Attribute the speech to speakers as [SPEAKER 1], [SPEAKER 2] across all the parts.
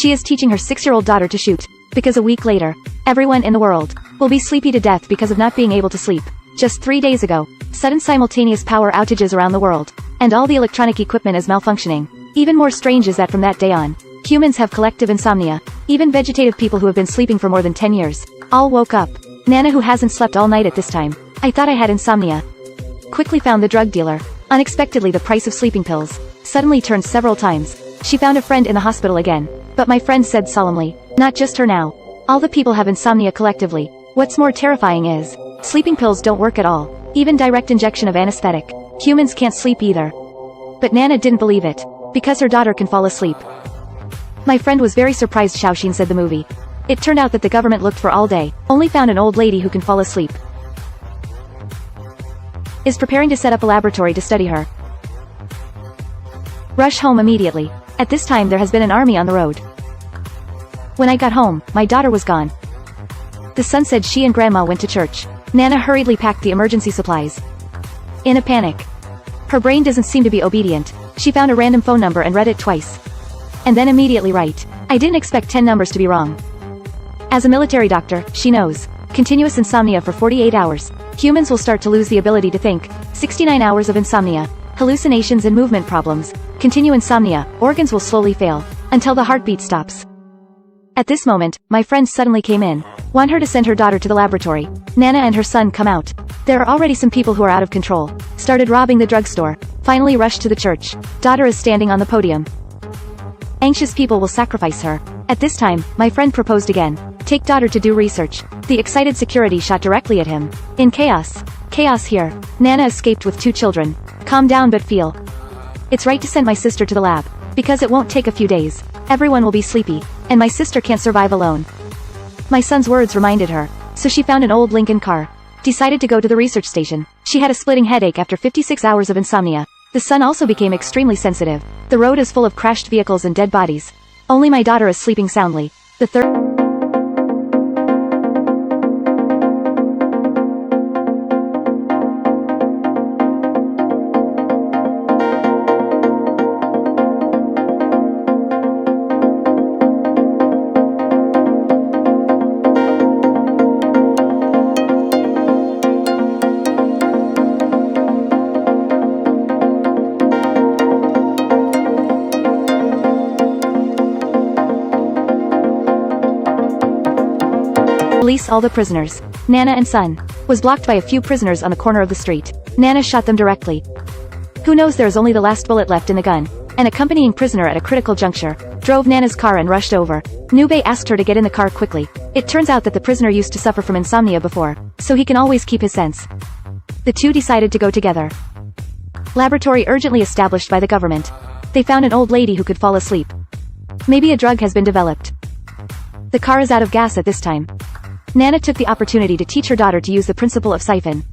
[SPEAKER 1] She is teaching her 6-year-old daughter to shoot, because a week later, everyone in the world will be sleepy to death because of not being able to sleep. Just 3 days ago, sudden simultaneous power outages around the world, and all the electronic equipment is malfunctioning. Even more strange is that from that day on, humans have collective insomnia. Even vegetative people who have been sleeping for more than 10 years, all woke up. Nana, who hasn't slept all night at this time, I thought I had insomnia, quickly found the drug dealer. Unexpectedly, the price of sleeping pills suddenly turned several times. She found a friend in the hospital again, but my friend said solemnly, not just her now. All the people have insomnia collectively. What's more terrifying is, sleeping pills don't work at all. Even direct injection of anesthetic. Humans can't sleep either. But Nana didn't believe it, because her daughter can fall asleep. My friend was very surprised. Xiaoxin said the movie. It turned out that the government looked for all day, only found an old lady who can fall asleep. Is preparing to set up a laboratory to study her. Rush home immediately. At this time there has been an army on the road. When I got home, my daughter was gone. The son said she and grandma went to church. Nana hurriedly packed the emergency supplies. In a panic. Her brain doesn't seem to be obedient. She found a random phone number and read it twice. And then immediately right. I didn't expect 10 numbers to be wrong. As a military doctor, she knows. Continuous insomnia for 48 hours. Humans will start to lose the ability to think. 69 hours of insomnia. Hallucinations and movement problems. Continue insomnia, organs will slowly fail, until the heartbeat stops. At this moment, my friend suddenly came in. Want her to send her daughter to the laboratory. Nana and her son come out. There are already some people who are out of control. Started robbing the drugstore. Finally rushed to the church. Daughter is standing on the podium. Anxious people will sacrifice her. At this time, my friend proposed again. Take daughter to do research. The excited security shot directly at him. In chaos. Chaos here. Nana escaped with 2 children. Calm down but feel. It's right to send my sister to the lab. Because it won't take a few days. Everyone will be sleepy. And my sister can't survive alone. My son's words reminded her. So she found an old Lincoln car. Decided to go to the research station. She had a splitting headache after 56 hours of insomnia. The son also became extremely sensitive. The road is full of crashed vehicles and dead bodies. Only my daughter is sleeping soundly. The third Release all the prisoners. Nana and son was blocked by a few prisoners on the corner of the street. Nana shot them directly. Who knows, there is only the last bullet left in the gun. An accompanying prisoner at a critical juncture drove Nana's car and rushed over. Nube asked her to get in the car quickly. It turns out that the prisoner used to suffer from insomnia before, so he can always keep his sense. The two decided to go together. Laboratory urgently established by the government. They found an old lady who could fall asleep. Maybe a drug has been developed. The car is out of gas at this time. Nana took the opportunity to teach her daughter to use the principle of siphon.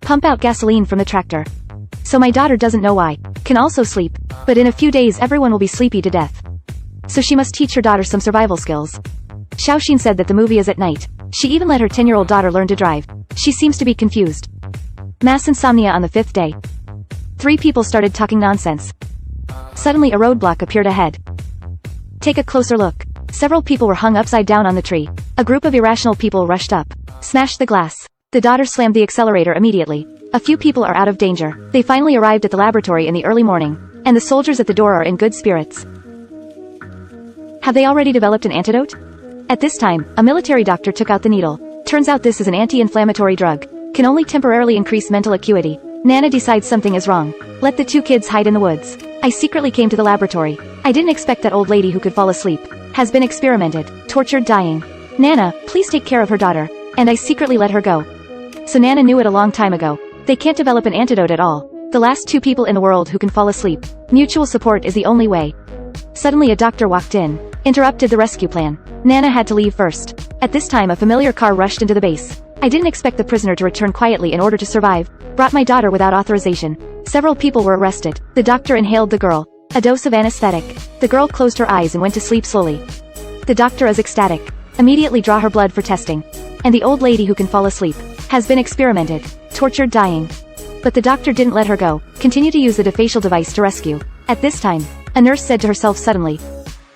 [SPEAKER 1] Pump out gasoline from the tractor. So my daughter doesn't know why. Can also sleep. But in a few days everyone will be sleepy to death. So she must teach her daughter some survival skills. Xiaoxin said that the movie is at night. She even let her 10-year-old daughter learn to drive. She seems to be confused. Mass insomnia on the 5th day. 3 people started talking nonsense. Suddenly a roadblock appeared ahead. Take a closer look. Several people were hung upside down on the tree. A group of irrational people rushed up. Smashed the glass. The daughter slammed the accelerator immediately. A few people are out of danger. They finally arrived at the laboratory in the early morning. And the soldiers at the door are in good spirits. Have they already developed an antidote? At this time, a military doctor took out the needle. Turns out this is an anti-inflammatory drug. Can only temporarily increase mental acuity. Nana decides something is wrong. Let the 2 kids hide in the woods. I secretly came to the laboratory. I didn't expect that old lady who could fall asleep. Has been experimented, tortured, dying. Nana, please take care of her daughter. And I secretly let her go. So Nana knew it a long time ago. They can't develop an antidote at all. The last 2 people in the world who can fall asleep. Mutual support is the only way. Suddenly a doctor walked in. Interrupted the rescue plan. Nana had to leave first. At this time a familiar car rushed into the base. I didn't expect the prisoner to return quietly in order to survive. Brought my daughter without authorization. Several people were arrested. The doctor inhaled the girl. A dose of anesthetic. The girl closed her eyes and went to sleep slowly. The doctor is ecstatic. Immediately draw her blood for testing. And the old lady who can fall asleep. Has been experimented. Tortured, dying. But the doctor didn't let her go. Continue to use the defacial device to rescue. At this time, a nurse said to herself suddenly.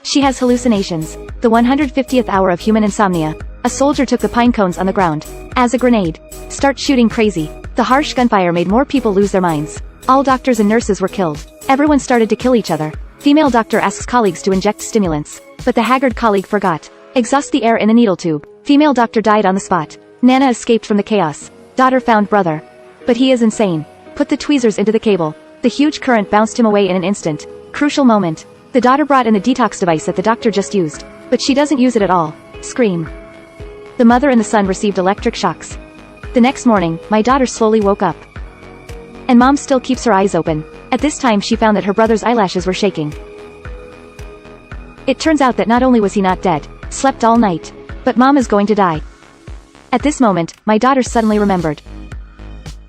[SPEAKER 1] She has hallucinations. The 150th hour of human insomnia. A soldier took the pine cones on the ground. As a grenade. Start shooting crazy. The harsh gunfire made more people lose their minds. All doctors and nurses were killed. Everyone started to kill each other. Female doctor asks colleagues to inject stimulants. But the haggard colleague forgot. Exhaust the air in a needle tube. Female doctor died on the spot. Nana escaped from the chaos. Daughter found brother. But he is insane. Put the tweezers into the cable. The huge current bounced him away in an instant. Crucial moment. The daughter brought in the detox device that the doctor just used. But she doesn't use it at all. Scream. The mother and the son received electric shocks. The next morning, my daughter slowly woke up. And mom still keeps her eyes open. At this time she found that her brother's eyelashes were shaking. It turns out that not only was he not dead, slept all night, but mom is going to die. At this moment, my daughter suddenly remembered.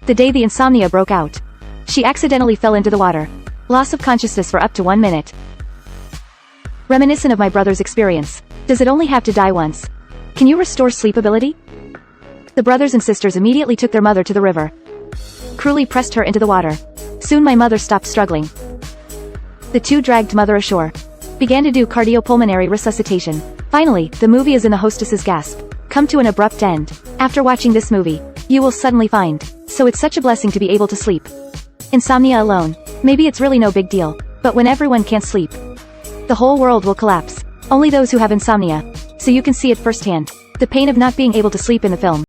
[SPEAKER 1] The day the insomnia broke out. She accidentally fell into the water. Loss of consciousness for up to 1 minute. Reminiscent of my brother's experience. Does it only have to die once? Can you restore sleep ability? The brothers and sisters immediately took their mother to the river. Cruelly pressed her into the water. Soon my mother stopped struggling. The two dragged mother ashore. Began to do cardiopulmonary resuscitation. Finally, the movie is in the hostess's gasp. Come to an abrupt end. After watching this movie, you will suddenly find. So it's such a blessing to be able to sleep. Insomnia alone. Maybe it's really no big deal. But when everyone can't sleep, the whole world will collapse. Only those who have insomnia. So you can see it firsthand. The pain of not being able to sleep in the film.